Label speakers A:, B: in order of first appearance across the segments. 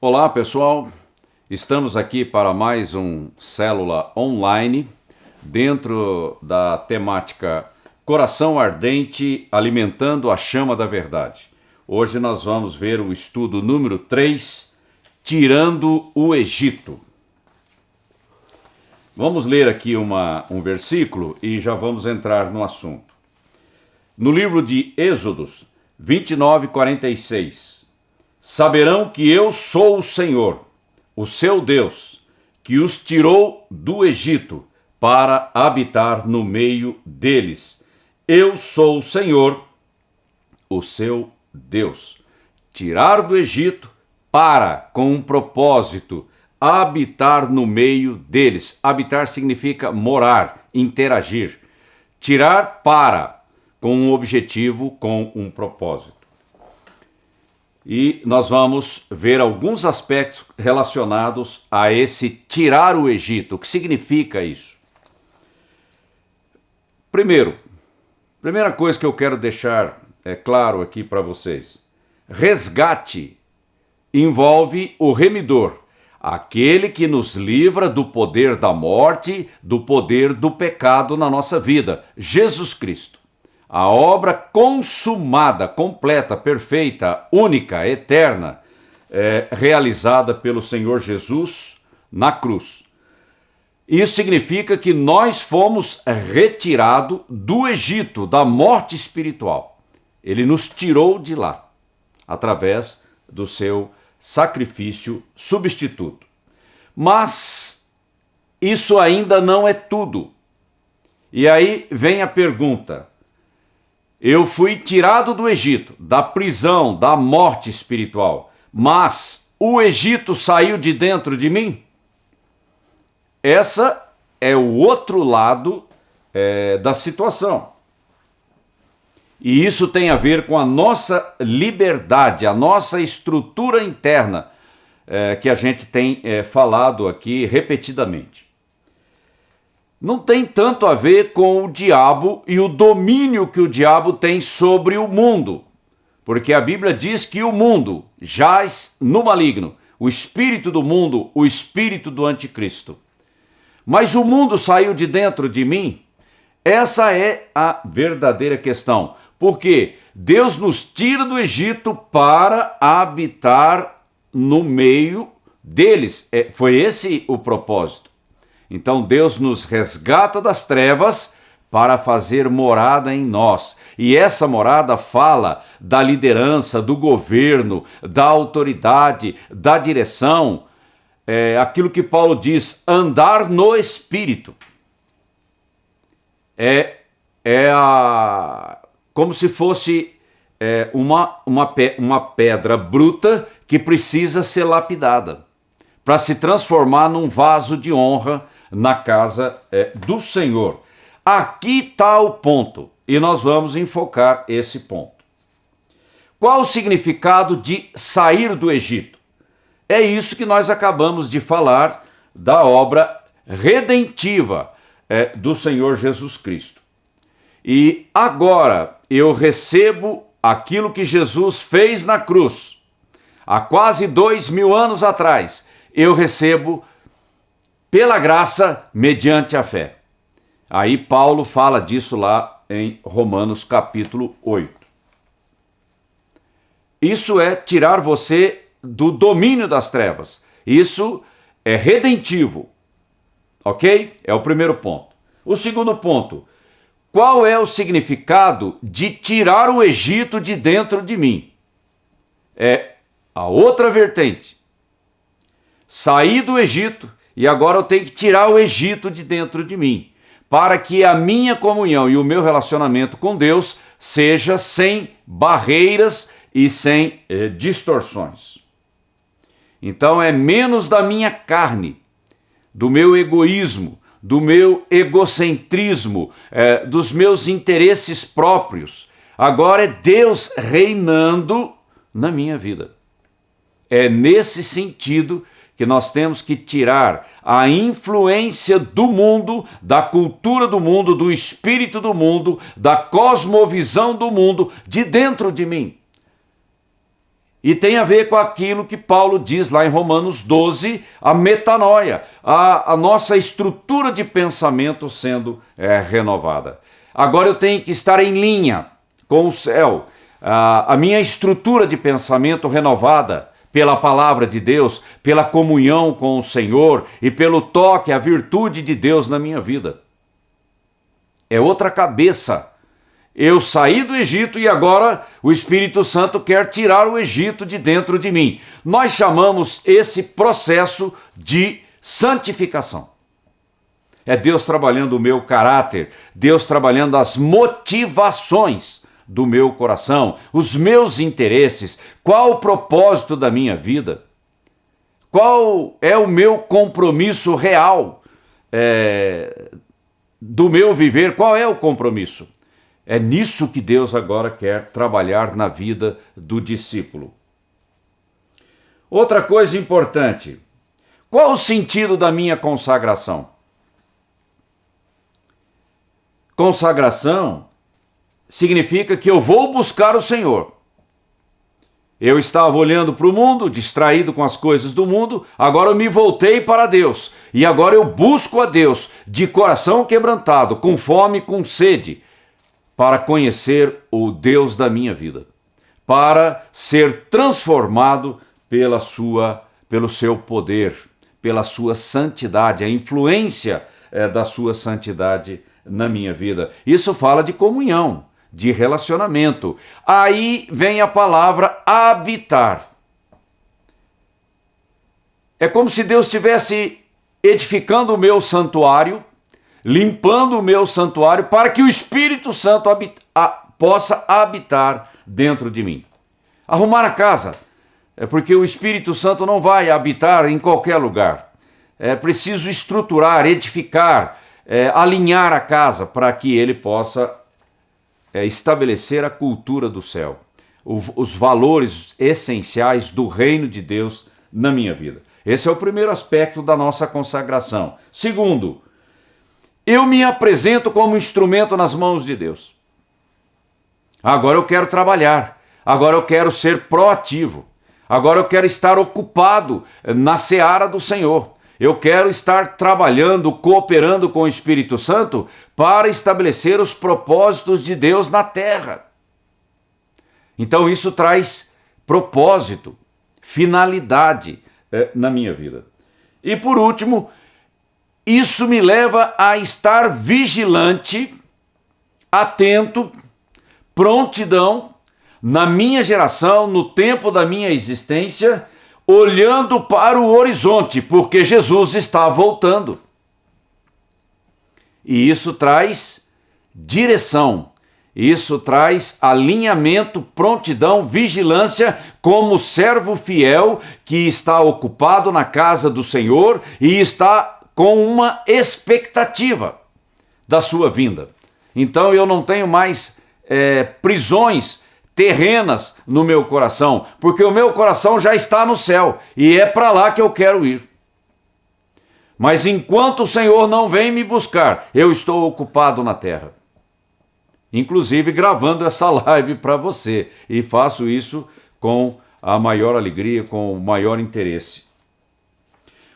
A: Olá pessoal, estamos aqui para mais um Célula Online dentro da temática Coração Ardente Alimentando a Chama da Verdade. Hoje nós vamos ver o estudo número 3, Tirando o Egito. Vamos ler aqui um versículo e já vamos entrar no assunto. No livro de Êxodos 29:46. Saberão que eu sou o Senhor, o seu Deus, que os tirou do Egito para habitar no meio deles. Eu sou o Senhor, o seu Deus. Tirar do Egito para, com um propósito, habitar no meio deles. Habitar significa morar, interagir. Tirar para, com um objetivo, com um propósito. E nós vamos ver alguns aspectos relacionados a esse tirar o Egito. O que significa isso? Primeira coisa que eu quero deixar claro aqui para vocês. Resgate envolve o remidor, aquele que nos livra do poder da morte, do poder do pecado na nossa vida, Jesus Cristo. A obra consumada, completa, perfeita, única, eterna, realizada pelo Senhor Jesus na cruz. Isso significa que nós fomos retirados do Egito, da morte espiritual. Ele nos tirou de lá, através do seu sacrifício substituto. Mas isso ainda não é tudo. E aí vem a pergunta: eu fui tirado do Egito, da prisão, da morte espiritual, mas o Egito saiu de dentro de mim? Essa é o outro lado da situação. E isso tem a ver com a nossa liberdade, a nossa estrutura interna, que a gente tem falado aqui repetidamente. Não tem tanto a ver com o diabo e o domínio que o diabo tem sobre o mundo, porque a Bíblia diz que o mundo jaz no maligno, o espírito do mundo, o espírito do anticristo. Mas o mundo saiu de dentro de mim? Essa é a verdadeira questão, porque Deus nos tira do Egito para habitar no meio deles. Foi esse o propósito. Então Deus nos resgata das trevas para fazer morada em nós. E essa morada fala da liderança, do governo, da autoridade, da direção. Aquilo que Paulo diz, andar no Espírito. Como se fosse uma pedra bruta que precisa ser lapidada para se transformar num vaso de honra na casa do Senhor. Aqui está o ponto, e nós vamos enfocar esse ponto. Qual o significado de sair do Egito? É isso que nós acabamos de falar da obra redentiva do Senhor Jesus Cristo. E agora eu recebo aquilo que Jesus fez na cruz. Há quase 2000 anos atrás, eu recebo pela graça, mediante a fé. Aí Paulo fala disso lá em Romanos capítulo 8. Isso é tirar você do domínio das trevas. Isso é redentivo. Ok? É o primeiro ponto. O segundo ponto: qual é o significado de tirar o Egito de dentro de mim? É a outra vertente. Saí do Egito e agora eu tenho que tirar o Egito de dentro de mim, para que a minha comunhão e o meu relacionamento com Deus seja sem barreiras e sem distorções. Então é menos da minha carne, do meu egoísmo, do meu egocentrismo, dos meus interesses próprios. Agora é Deus reinando na minha vida. É nesse sentido que nós temos que tirar a influência do mundo, da cultura do mundo, do espírito do mundo, da cosmovisão do mundo de dentro de mim. E tem a ver com aquilo que Paulo diz lá em Romanos 12, a metanoia, a nossa estrutura de pensamento sendo renovada. Agora eu tenho que estar em linha com o céu, a minha estrutura de pensamento renovada pela palavra de Deus, pela comunhão com o Senhor e pelo toque, a virtude de Deus na minha vida. É outra cabeça. Eu saí do Egito e agora o Espírito Santo quer tirar o Egito de dentro de mim. Nós chamamos esse processo de santificação. É Deus trabalhando o meu caráter, Deus trabalhando as motivações do meu coração, os meus interesses, qual o propósito da minha vida, qual é o meu compromisso real do meu viver, qual é o compromisso? É nisso que Deus agora quer trabalhar na vida do discípulo. Outra coisa importante, qual o sentido da minha consagração? Consagração significa que eu vou buscar o Senhor. Eu estava olhando para o mundo, distraído com as coisas do mundo, agora eu me voltei para Deus. E agora eu busco a Deus de coração quebrantado, com fome, com sede, para conhecer o Deus da minha vida, para ser transformado pelo seu poder, pela sua santidade, a influência da sua santidade na minha vida. Isso fala de comunhão, de relacionamento. Aí vem a palavra habitar. É como se Deus estivesse edificando o meu santuário, limpando o meu santuário para que o Espírito Santo possa habitar dentro de mim. Arrumar a casa, porque o Espírito Santo não vai habitar em qualquer lugar. É preciso estruturar, edificar, alinhar a casa para que ele possa estabelecer a cultura do céu, os valores essenciais do reino de Deus na minha vida. Esse é o primeiro aspecto da nossa consagração. Segundo, eu me apresento como instrumento nas mãos de Deus. Agora eu quero trabalhar, agora eu quero ser proativo, agora eu quero estar ocupado na seara do Senhor. Eu quero estar trabalhando, cooperando com o Espírito Santo para estabelecer os propósitos de Deus na terra. Então isso traz propósito, finalidade na minha vida. E por último, isso me leva a estar vigilante, atento, prontidão, na minha geração, no tempo da minha existência, olhando para o horizonte, porque Jesus está voltando. E isso traz direção, isso traz alinhamento, prontidão, vigilância, como servo fiel que está ocupado na casa do Senhor e está com uma expectativa da sua vinda. Então eu não tenho mais prisões terrenas no meu coração, porque o meu coração já está no céu e é para lá que eu quero ir. Mas enquanto o Senhor não vem me buscar, eu estou ocupado na terra. Inclusive gravando essa live para você, e faço isso com a maior alegria, com o maior interesse.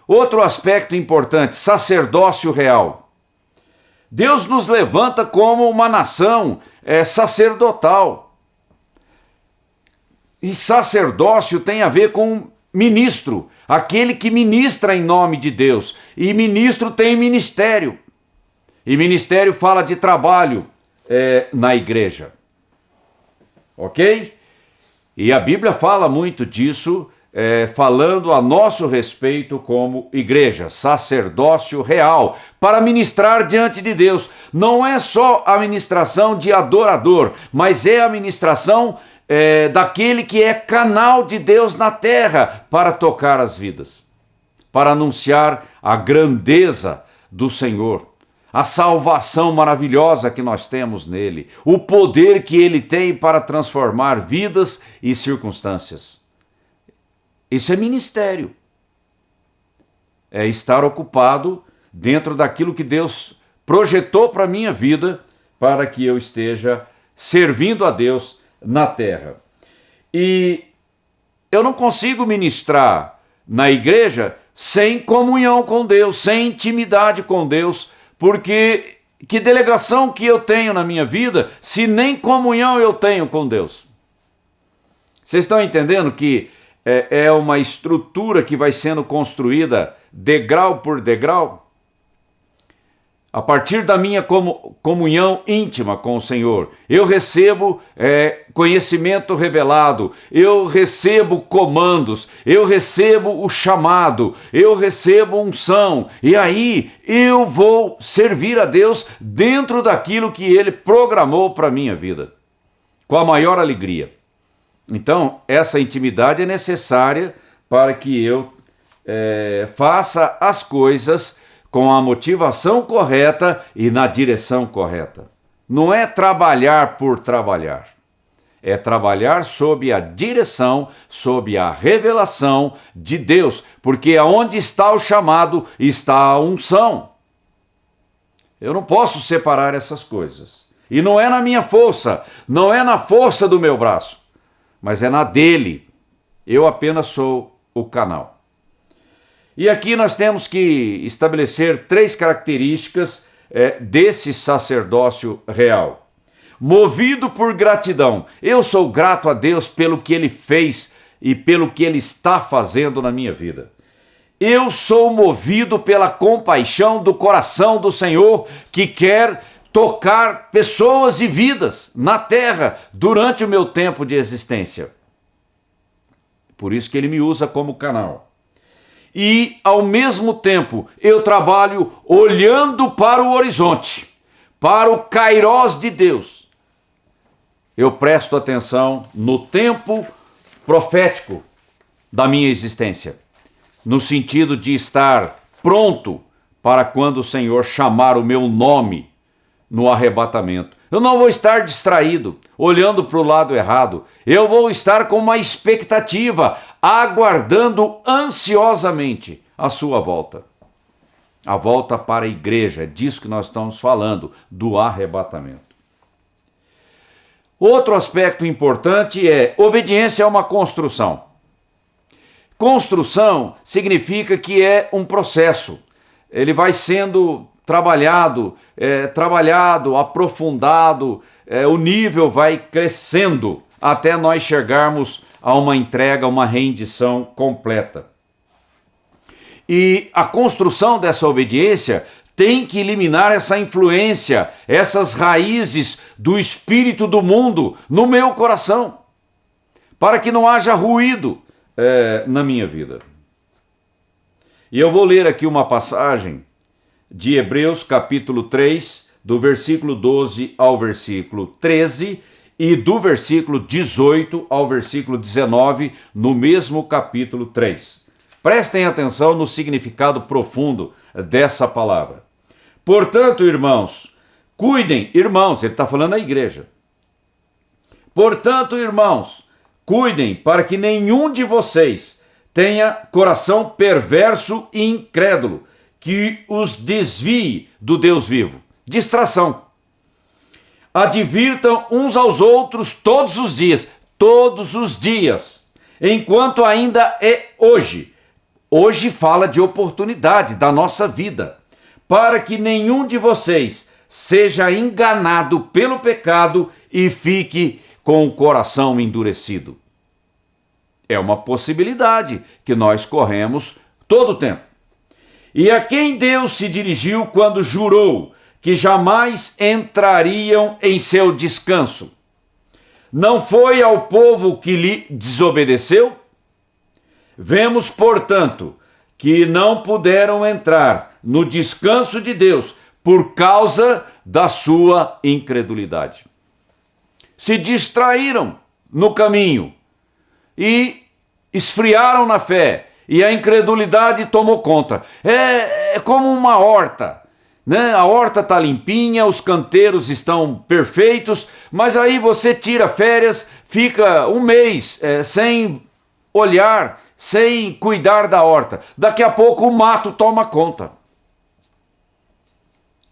A: Outro aspecto importante, sacerdócio real. Deus nos levanta como uma nação sacerdotal. E sacerdócio tem a ver com ministro, aquele que ministra em nome de Deus. E ministro tem ministério. E ministério fala de trabalho na igreja. Ok? E a Bíblia fala muito disso, falando a nosso respeito como igreja, sacerdócio real, para ministrar diante de Deus. Não é só a ministração de adorador, mas é a ministração daquele que é canal de Deus na terra para tocar as vidas, para anunciar a grandeza do Senhor, a salvação maravilhosa que nós temos nele, o poder que ele tem para transformar vidas e circunstâncias. Isso é ministério. É estar ocupado dentro daquilo que Deus projetou para a minha vida, para que eu esteja servindo a Deus na terra. E eu não consigo ministrar na igreja sem comunhão com Deus, sem intimidade com Deus, porque que delegação que eu tenho na minha vida se nem comunhão eu tenho com Deus? Vocês estão entendendo que é uma estrutura que vai sendo construída degrau por degrau? A partir da minha comunhão íntima com o Senhor, eu recebo conhecimento revelado, eu recebo comandos, eu recebo o chamado, eu recebo unção, e aí eu vou servir a Deus dentro daquilo que Ele programou para a minha vida, com a maior alegria. Então, essa intimidade é necessária para que eu faça as coisas com a motivação correta e na direção correta. Não é trabalhar por trabalhar. É trabalhar sob a direção, sob a revelação de Deus, porque aonde está o chamado, está a unção. Eu não posso separar essas coisas. E não é na minha força, não é na força do meu braço, mas é na dele. Eu apenas sou o canal. E aqui nós temos que estabelecer 3 características desse sacerdócio real. Movido por gratidão. Eu sou grato a Deus pelo que Ele fez e pelo que Ele está fazendo na minha vida. Eu sou movido pela compaixão do coração do Senhor, que quer tocar pessoas e vidas na terra durante o meu tempo de existência. Por isso que Ele me usa como canal. E, ao mesmo tempo, eu trabalho olhando para o horizonte, para o kairós de Deus. Eu presto atenção no tempo profético da minha existência, no sentido de estar pronto para quando o Senhor chamar o meu nome no arrebatamento. Eu não vou estar distraído, olhando para o lado errado. Eu vou estar com uma expectativa, aguardando ansiosamente a sua volta. A volta para a igreja, é disso que nós estamos falando, do arrebatamento. Outro aspecto importante é: obediência é uma construção. Construção significa que é um processo. Ele vai sendo trabalhado, aprofundado, o nível vai crescendo até nós chegarmos a uma entrega, uma rendição completa. E a construção dessa obediência tem que eliminar essa influência, essas raízes do espírito do mundo no meu coração, para que não haja ruído na minha vida. E eu vou ler aqui uma passagem de Hebreus capítulo 3, do versículo 12 ao versículo 13 e do versículo 18 ao versículo 19, no mesmo capítulo 3. Prestem atenção no significado profundo dessa palavra. Portanto, irmãos, cuidem, irmãos, ele está falando à igreja. Portanto, irmãos, cuidem para que nenhum de vocês tenha coração perverso e incrédulo, que os desvie do Deus vivo. Distração. Advirtam uns aos outros todos os dias, enquanto ainda é hoje. Hoje fala de oportunidade da nossa vida, para que nenhum de vocês seja enganado pelo pecado e fique com o coração endurecido. É uma possibilidade que nós corremos todo o tempo. E a quem Deus se dirigiu quando jurou que jamais entrariam em seu descanso? Não foi ao povo que lhe desobedeceu? Vemos, portanto, que não puderam entrar no descanso de Deus por causa da sua incredulidade. Se distraíram no caminho e esfriaram na fé, e a incredulidade tomou conta. É como uma horta, né? A horta está limpinha, os canteiros estão perfeitos, mas aí você tira férias, fica um mês sem olhar, sem cuidar da horta. Daqui a pouco o mato toma conta.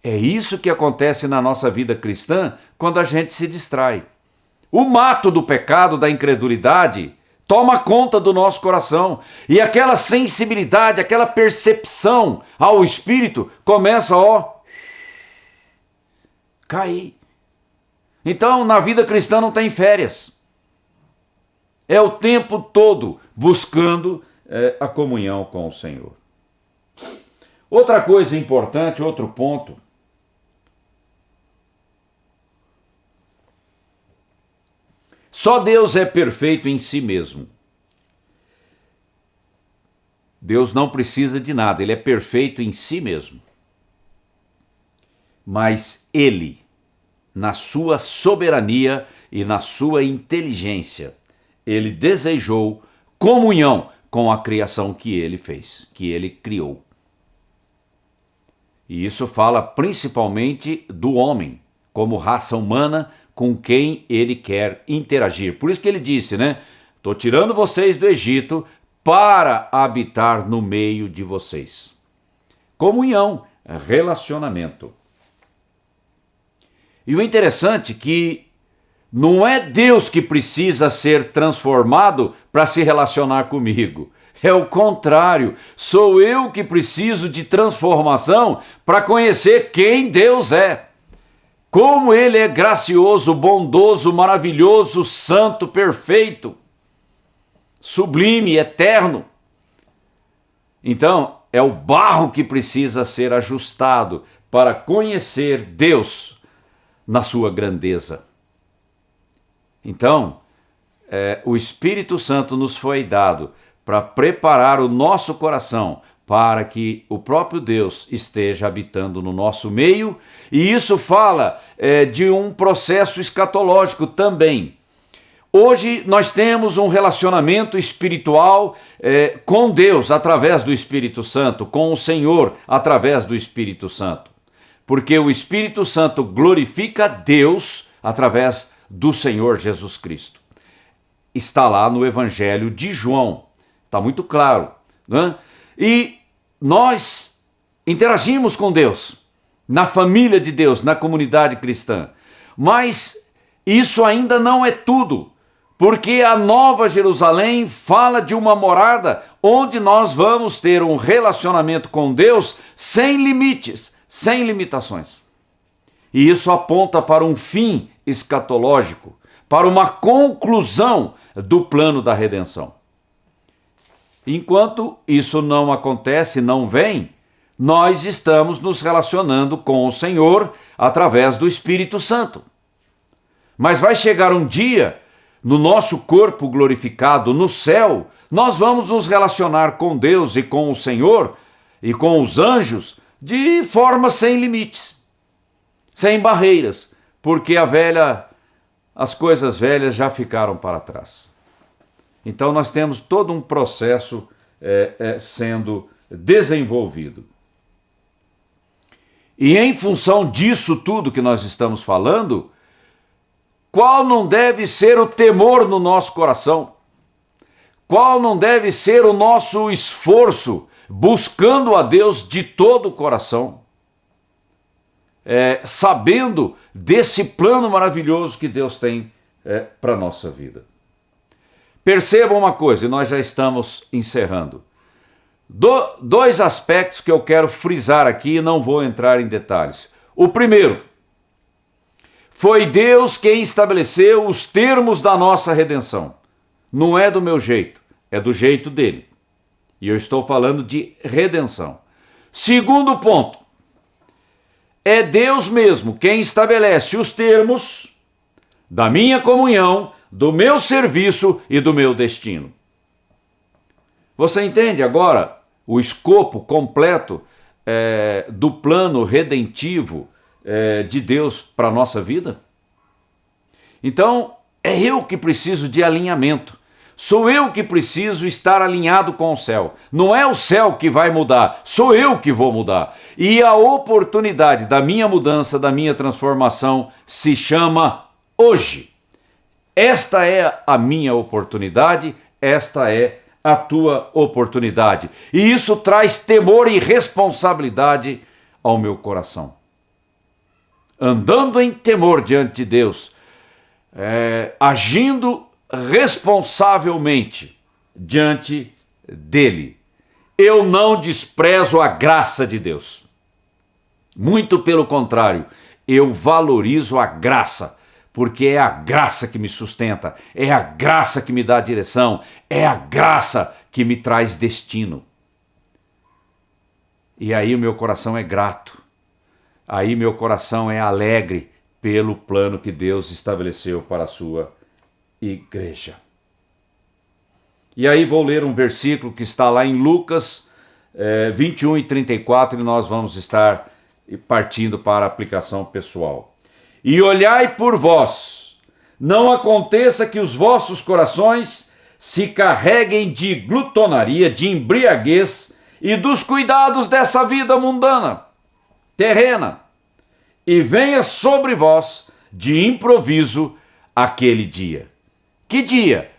A: É isso que acontece na nossa vida cristã quando a gente se distrai. O mato do pecado, da incredulidade, toma conta do nosso coração. E aquela sensibilidade, aquela percepção ao Espírito começa a cair. Então, na vida cristã não tem férias. É o tempo todo buscando a comunhão com o Senhor. Outra coisa importante, outro ponto. Só Deus é perfeito em si mesmo. Deus não precisa de nada, ele é perfeito em si mesmo. Mas ele, na sua soberania e na sua inteligência, ele desejou comunhão com a criação que ele fez, que ele criou. E isso fala principalmente do homem, como raça humana com quem ele quer interagir. Por isso que ele disse, né? Estou tirando vocês do Egito para habitar no meio de vocês. Comunhão, relacionamento. E o interessante é que não é Deus que precisa ser transformado para se relacionar comigo. É o contrário, sou eu que preciso de transformação para conhecer quem Deus é. Como ele é gracioso, bondoso, maravilhoso, santo, perfeito, sublime, eterno. Então, é o barro que precisa ser ajustado para conhecer Deus na sua grandeza. Então, o Espírito Santo nos foi dado para preparar o nosso coração para que o próprio Deus esteja habitando no nosso meio, e isso fala de um processo escatológico também. Hoje nós temos um relacionamento espiritual com Deus através do Espírito Santo, com o Senhor através do Espírito Santo, porque o Espírito Santo glorifica Deus através do Senhor Jesus Cristo. Está lá no Evangelho de João, está muito claro, né? E nós interagimos com Deus, na família de Deus, na comunidade cristã. Mas isso ainda não é tudo, porque a Nova Jerusalém fala de uma morada onde nós vamos ter um relacionamento com Deus sem limites, sem limitações. E isso aponta para um fim escatológico, para uma conclusão do plano da redenção. Enquanto isso não acontece, não vem, nós estamos nos relacionando com o Senhor através do Espírito Santo. Mas vai chegar um dia, no nosso corpo glorificado, no céu, nós vamos nos relacionar com Deus e com o Senhor e com os anjos de forma sem limites, sem barreiras, porque as coisas velhas já ficaram para trás. Então nós temos todo um processo sendo desenvolvido. E em função disso tudo que nós estamos falando, qual não deve ser o temor no nosso coração? Qual não deve ser o nosso esforço buscando a Deus de todo o coração? Sabendo desse plano maravilhoso que Deus tem para a nossa vida. Percebam uma coisa, e nós já estamos encerrando. Dois aspectos que eu quero frisar aqui e não vou entrar em detalhes. O primeiro, foi Deus quem estabeleceu os termos da nossa redenção. Não é do meu jeito, é do jeito dele. E eu estou falando de redenção. Segundo ponto, é Deus mesmo quem estabelece os termos da minha comunhão, do meu serviço e do meu destino. Você entende agora o escopo completo do plano redentivo de Deus para a nossa vida? Então, é eu que preciso de alinhamento. Sou eu que preciso estar alinhado com o céu. Não é o céu que vai mudar, sou eu que vou mudar. E a oportunidade da minha mudança, da minha transformação, se chama hoje. Esta é a minha oportunidade, esta é a tua oportunidade. E isso traz temor e responsabilidade ao meu coração. Andando em temor diante de Deus, agindo responsavelmente diante dele. Eu não desprezo a graça de Deus. Muito pelo contrário, eu valorizo a graça, porque é a graça que me sustenta, é a graça que me dá direção, é a graça que me traz destino. E aí o meu coração é grato, aí meu coração é alegre pelo plano que Deus estabeleceu para a sua igreja. E aí vou ler um versículo que está lá em Lucas 21 e 34, e nós vamos estar partindo para a aplicação pessoal. E olhai por vós, não aconteça que os vossos corações se carreguem de glutonaria, de embriaguez e dos cuidados dessa vida mundana, terrena, e venha sobre vós de improviso aquele dia. Que dia?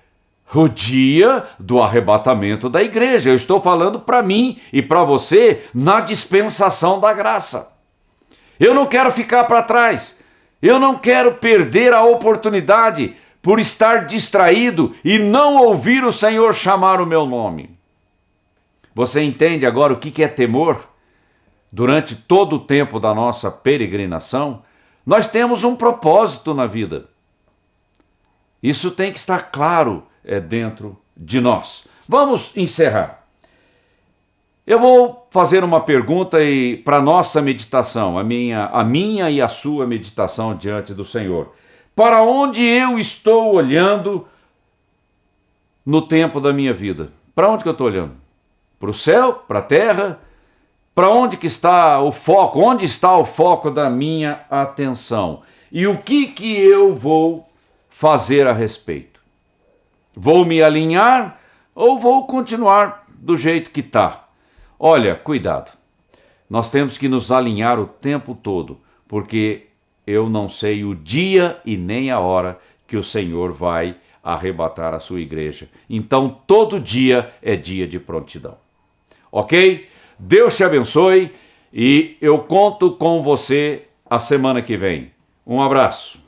A: O dia do arrebatamento da igreja. Eu estou falando para mim e para você na dispensação da graça. Eu não quero ficar para trás. Eu não quero perder a oportunidade por estar distraído e não ouvir o Senhor chamar o meu nome. Você entende agora o que é temor? Durante todo o tempo da nossa peregrinação, nós temos um propósito na vida. Isso tem que estar claro dentro de nós. Vamos encerrar. Eu vou fazer uma pergunta para a nossa meditação, a minha e a sua meditação diante do Senhor. Para onde eu estou olhando no tempo da minha vida? Para onde que eu estou olhando? Para o céu? Para a terra? Para onde que está o foco? Onde está o foco da minha atenção? E o que eu vou fazer a respeito? Vou me alinhar ou vou continuar do jeito que está? Olha, cuidado. Nós temos que nos alinhar o tempo todo, porque eu não sei o dia e nem a hora que o Senhor vai arrebatar a sua igreja. Então, todo dia é dia de prontidão. Ok? Deus te abençoe e eu conto com você a semana que vem. Um abraço.